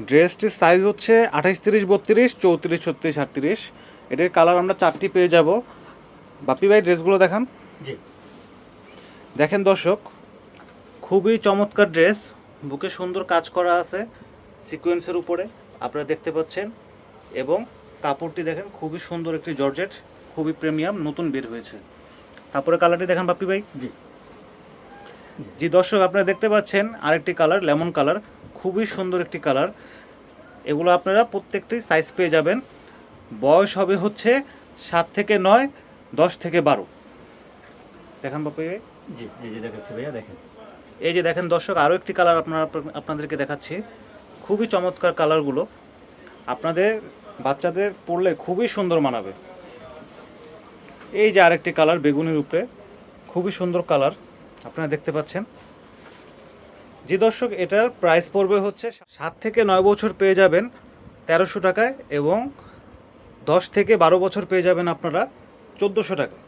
ড্রেসটির size হচ্ছে 28, 30, 32, 34, 36, 38। এটার colour আমরা 4টি পেয়ে যাব। বাপ্পি ভাই ড্রেসগুলো দেখান। জি, দেখেন দর্শক, খুবই চমৎকার ড্রেস, বুকে সুন্দর কাজ করা আছে সিকোয়েন্সের উপরে, আপনারা দেখতে পাচ্ছেন। এবং কাপড়টি দেখেন খুবই সুন্দর একটি জর্জেট, খুবই প্রিমিয়াম, নতুন বের হয়েছে। তারপরে কালারটি দেখেন বাপ্পি ভাই। জি, জি দর্শক, আপনারা দেখতে পাচ্ছেন আরেকটি কালার, লেমন কালার, খুবই সুন্দর একটি কালার। এগুলো আপনারা প্রত্যেকটি সাইজ পেয়ে যাবেন। বয়স হবে হচ্ছে 7 থেকে 9, 10 থেকে 12। দেখেন বাপ্পি ভাই। জি, এই যে দেখাচ্ছি ভাইয়া, দেখেন। এই যে দেখেন দর্শক, আরও একটি কালার আপনাদেরকে দেখাচ্ছি। খুবই চমৎকার কালারগুলো, আপনাদের বাচ্চাদের পরলে খুবই সুন্দর মানাবে। এই যে আরেকটি কালার বেগুনির উপরে, খুবই সুন্দর কালার, আপনারা দেখতে পাচ্ছেন। জি দর্শক, এটার প্রাইস পড়বে হচ্ছে 7 থেকে 9 বছর পেয়ে যাবেন 1300 টাকায়, এবং 10 থেকে 12 বছর পেয়ে যাবেন আপনারা 1400 টাকায়।